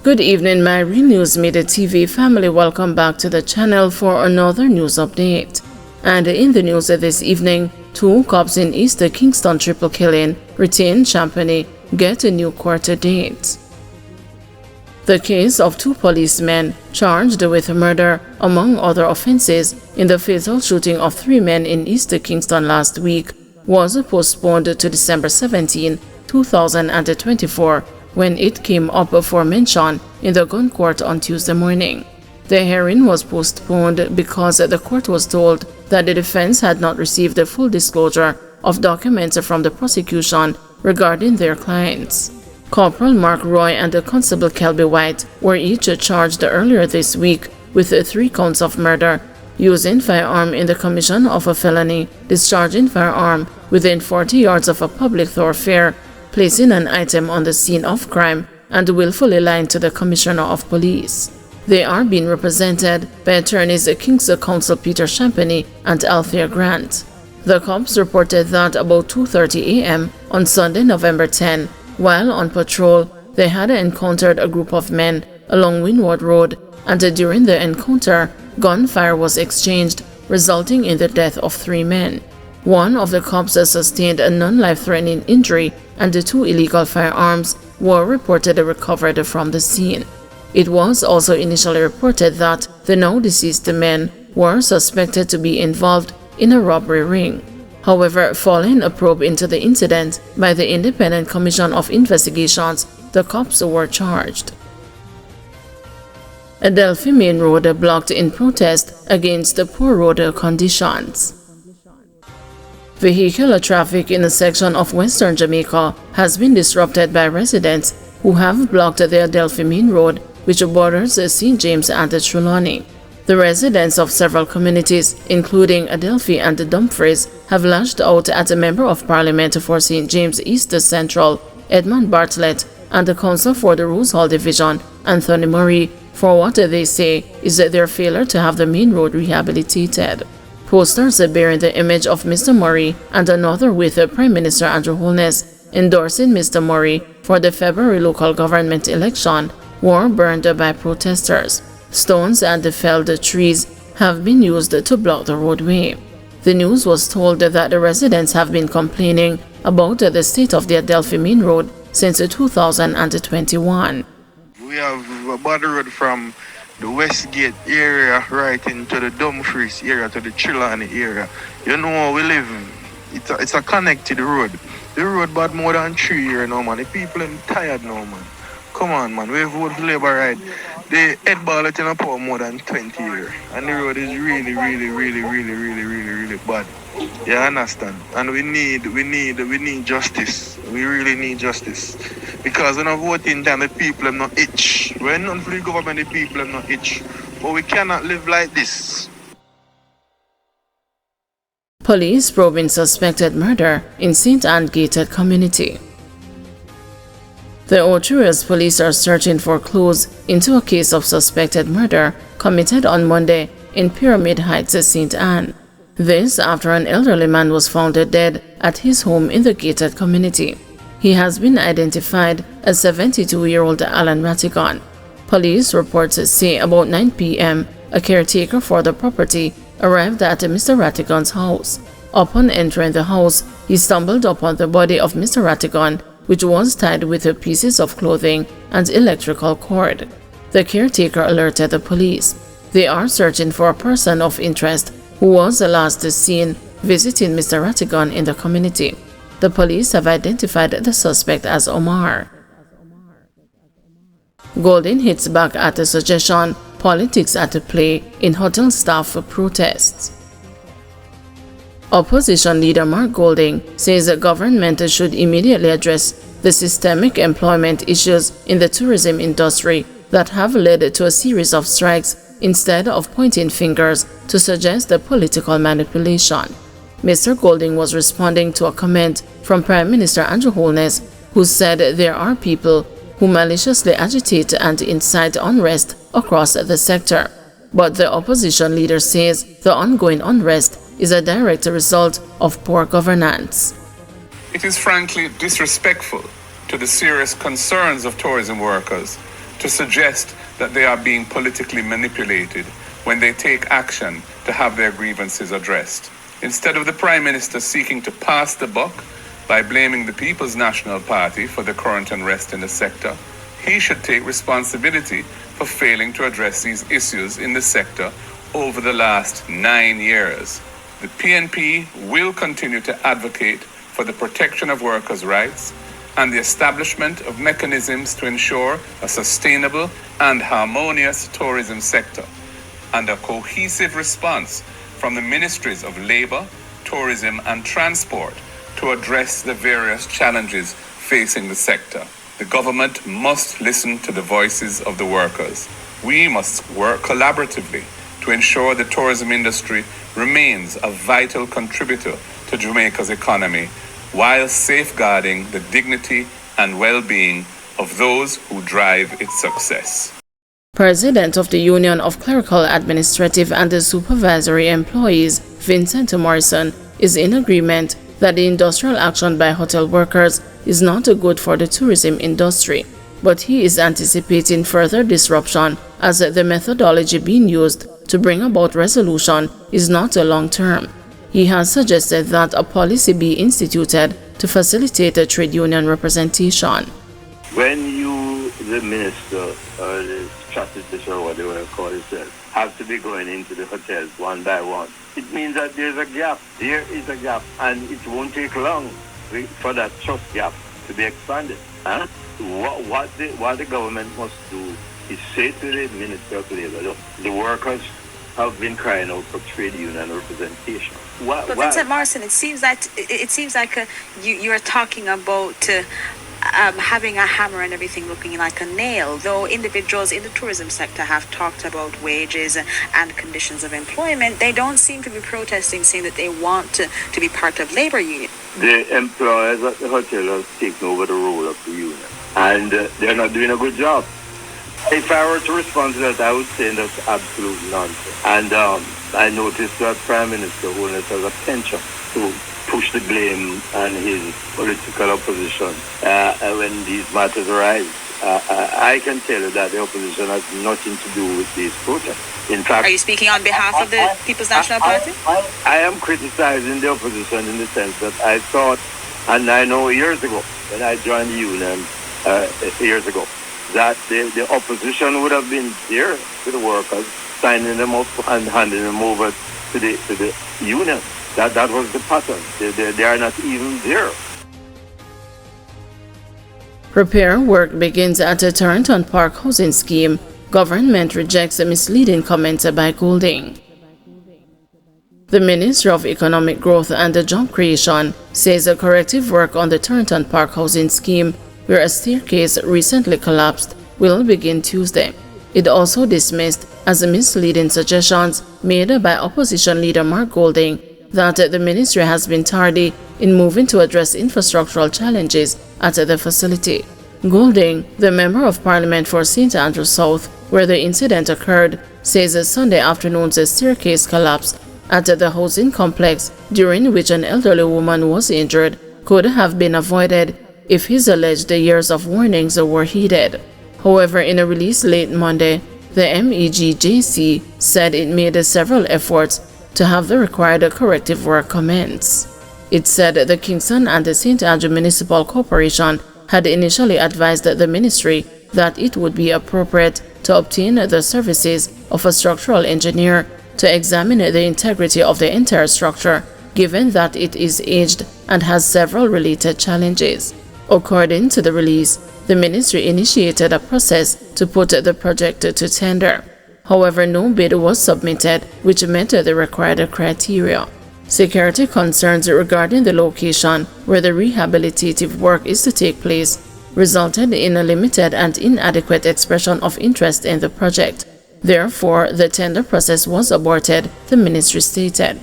Good evening, my Real News Midday TV family. Welcome back to the channel for another news update. And in the news this evening, 2 cops in East Kingston triple killing, retained Champagne, get a new court date. The case of 2 policemen charged with murder, among other offenses, in the fatal shooting of 3 men in East Kingston last week was postponed to December 17, 2024, when it came up for mention in the gun court on Tuesday morning. The hearing was postponed because the court was told that the defense had not received a full disclosure of documents from the prosecution regarding their clients. Corporal Mark Roy and Constable Kelby White were each charged earlier this week with 3 counts of murder, using firearm in the commission of a felony, discharging firearm within 40 yards of a public thoroughfare, placing an item on the scene of crime, and willfully lying to the Commissioner of Police. They are being represented by attorneys King's Counsel Peter Champagne and Althea Grant. The cops reported that about 2:30 a.m. on Sunday, November 10, while on patrol, they had encountered a group of men along Windward Road, and during the encounter, gunfire was exchanged, resulting in the death of 3 men. One of the cops sustained a non-life-threatening injury, and the 2 illegal firearms were reported recovered from the scene. It was also initially reported that the now deceased men were suspected to be involved in a robbery ring. However, following a probe into the incident by the Independent Commission of Investigations, the cops were charged. Adelphi Main Road blocked in protest against the poor road conditions. Vehicular traffic in a section of western Jamaica has been disrupted by residents who have blocked the Adelphi Main Road, which borders St. James and Trelawney. The residents of several communities, including Adelphi and Dumfries, have lashed out at a Member of Parliament for St. James East Central, Edmund Bartlett, and the Council for the Rose Hall Division, Anthony Murray, for what they say is their failure to have the main road rehabilitated. Posters bearing the image of Mr. Murray and another with Prime Minister Andrew Holness endorsing Mr. Murray for the February local government election were burned by protesters. Stones and felled trees have been used to block the roadway. The news was told that the residents have been complaining about the state of the Adelphi Main Road since 2021. We have a bad road from the Westgate area right into the Dumfries area to the Trelawney area. You know where we live. It's a connected road. The road bad more than 3 years now, man. The people are tired now, man. Come on, man. We vote for Labour, right? The head ballot in a power more than 20 years. And the road is really bad. You understand? And we need justice. We really need justice. Because when I voting time, the people are not itch. We're not for the government, the people are not itch. But we cannot live like this. Police probing suspected murder in St. Anne gated community. The Ocho police are searching for clues into a case of suspected murder committed on Monday in Pyramid Heights, St. Anne. This after an elderly man was found dead at his home in the gated community. He has been identified as 72-year-old Alan Rattigan. Police reports say about 9 p.m., a caretaker for the property arrived at Mr. Rattigan's house. Upon entering the house, he stumbled upon the body of Mr. Rattigan, which was tied with pieces of clothing and electrical cord. The caretaker alerted the police. They are searching for a person of interest who was last seen visiting Mr. Rattigan in the community. The police have identified the suspect as Omar. Golding hits back at the suggestion politics at play in hotel staff protests. Opposition leader Mark Golding says the government should immediately address the systemic employment issues in the tourism industry that have led to a series of strikes instead of pointing fingers to suggest the political manipulation. Mr. Golding was responding to a comment from Prime Minister Andrew Holness, who said there are people who maliciously agitate and incite unrest across the sector. But the opposition leader says the ongoing unrest is a direct result of poor governance. It is frankly disrespectful to the serious concerns of tourism workers to suggest that they are being politically manipulated when they take action to have their grievances addressed. Instead of the Prime Minister seeking to pass the buck by blaming the People's National Party for the current unrest in the sector, he should take responsibility for failing to address these issues in the sector over the last 9 years. The PNP will continue to advocate for the protection of workers' rights and the establishment of mechanisms to ensure a sustainable and harmonious tourism sector, and a cohesive response from the Ministries of Labour, Tourism and Transport to address the various challenges facing the sector. The government must listen to the voices of the workers. We must work collaboratively to ensure the tourism industry remains a vital contributor to Jamaica's economy while safeguarding the dignity and well-being of those who drive its success. President of the Union of Clerical, Administrative and Supervisory Employees, Vincent Morrison, is in agreement that the industrial action by hotel workers is not good for the tourism industry, but he is anticipating further disruption as the methodology being used to bring about resolution is not a long-term. He has suggested that a policy be instituted to facilitate a trade union representation. When you, the minister, or the strategist, or what they want to call it, have to be going into the hotels one by one, it means that there's a gap. There is a gap, and it won't take long for that trust gap to be expanded. Huh? What the government must do is say to the Minister of Labour, look, the workers have been crying out for trade union representation. But Vincent Morrison, it seems like you're talking about having a hammer and everything looking like a nail, though individuals in the tourism sector have talked about wages and conditions of employment. They don't seem to be protesting, saying that they want to be part of labor union. The employers at the hotel have taken over the role of the union, and they're not doing a good job. If I were to respond to that, I would say that's absolute nonsense. And I noticed that Prime Minister Holness has a penchant to push the blame on his political opposition when these matters arise. I can tell you that the opposition has nothing to do with these protests. In fact, are you speaking on behalf of the People's National Party? I am criticizing the opposition in the sense that I thought, and I know years ago, when I joined the union years ago, that the opposition would have been there to the workers, signing them up and handing them over to the union. That was the pattern. They are not even there. Repair work begins at a Torrington Park housing scheme. Government rejects a misleading comment by Goulding. The Ministry of Economic Growth and Job Creation says a corrective work on the Torrington Park housing scheme, where a staircase recently collapsed, will begin Tuesday. It also dismissed as misleading suggestions made by opposition leader Mark Goulding that the ministry has been tardy in moving to address infrastructural challenges at the facility. Goulding, the Member of Parliament for St. Andrew South, where the incident occurred, says Sunday afternoon's staircase collapse at the housing complex, during which an elderly woman was injured, could have been avoided if his alleged years of warnings were heeded. However, in a release late Monday, the MEGJC said it made several efforts to have the required corrective work commence. It said the Kingston and the St. Andrew Municipal Corporation had initially advised the ministry that it would be appropriate to obtain the services of a structural engineer to examine the integrity of the entire structure, given that it is aged and has several related challenges. According to the release, the ministry initiated a process to put the project to tender. However, no bid was submitted, which met the required criteria. Security concerns regarding the location where the rehabilitative work is to take place resulted in a limited and inadequate expression of interest in the project. Therefore, the tender process was aborted, the ministry stated.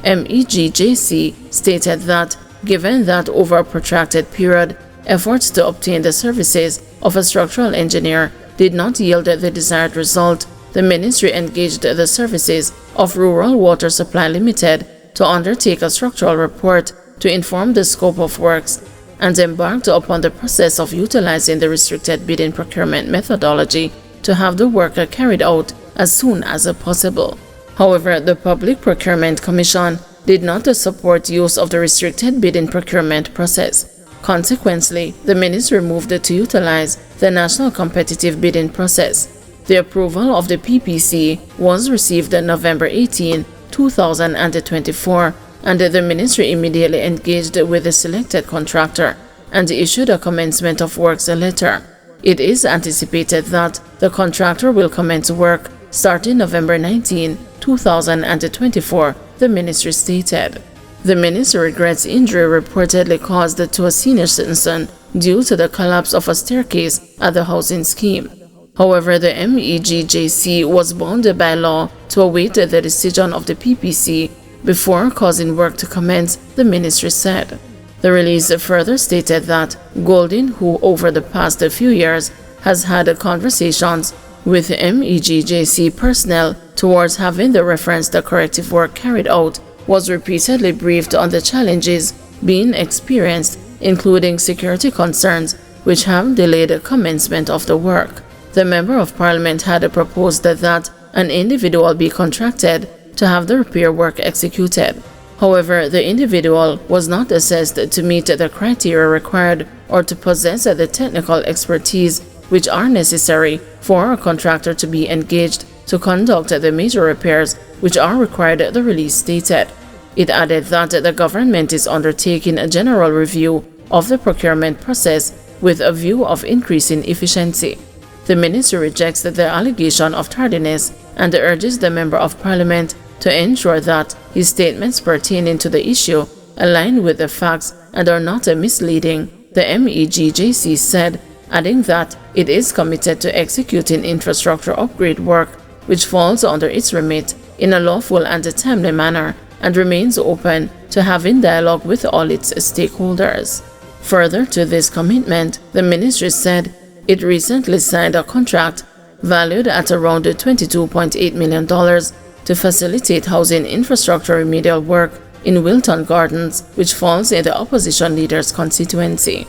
MEGJC stated that, given that over a protracted period, efforts to obtain the services of a structural engineer did not yield the desired result, the ministry engaged the services of Rural Water Supply Limited to undertake a structural report to inform the scope of works and embarked upon the process of utilizing the restricted bidding procurement methodology to have the work carried out as soon as possible. However, the Public Procurement Commission did not support use of the restricted bidding procurement process. Consequently, the ministry moved to utilize the National Competitive Bidding process. The approval of the PPC was received on November 18, 2024, and the ministry immediately engaged with the selected contractor and issued a commencement of works letter. It is anticipated that the contractor will commence work starting November 19, 2024, the ministry stated. The ministry regrets injury reportedly caused to a senior citizen due to the collapse of a staircase at the housing scheme. However, the MEGJC was bound by law to await the decision of the PPC before causing work to commence, the ministry said. The release further stated that Golding, who over the past few years has had conversations with MEGJC personnel towards having the referenced corrective work carried out, was repeatedly briefed on the challenges being experienced, including security concerns, which have delayed the commencement of the work. The Member of Parliament had proposed that an individual be contracted to have the repair work executed. However, the individual was not assessed to meet the criteria required or to possess the technical expertise which are necessary for a contractor to be engaged to conduct the major repairs which are required, the release stated. It added that the government is undertaking a general review of the procurement process with a view of increasing efficiency. The ministry rejects the allegation of tardiness and urges the Member of Parliament to ensure that his statements pertaining to the issue align with the facts and are not misleading, the MEGJC said, adding that it is committed to executing infrastructure upgrade work which falls under its remit in a lawful and timely manner and remains open to having dialogue with all its stakeholders. Further to this commitment, the ministry said it recently signed a contract valued at around $22.8 million to facilitate housing infrastructure remedial work in Wilton Gardens, which falls in the opposition leader's constituency.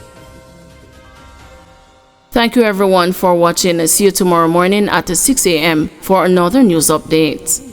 Thank you everyone for watching. See you tomorrow morning at 6 a.m. for another news update.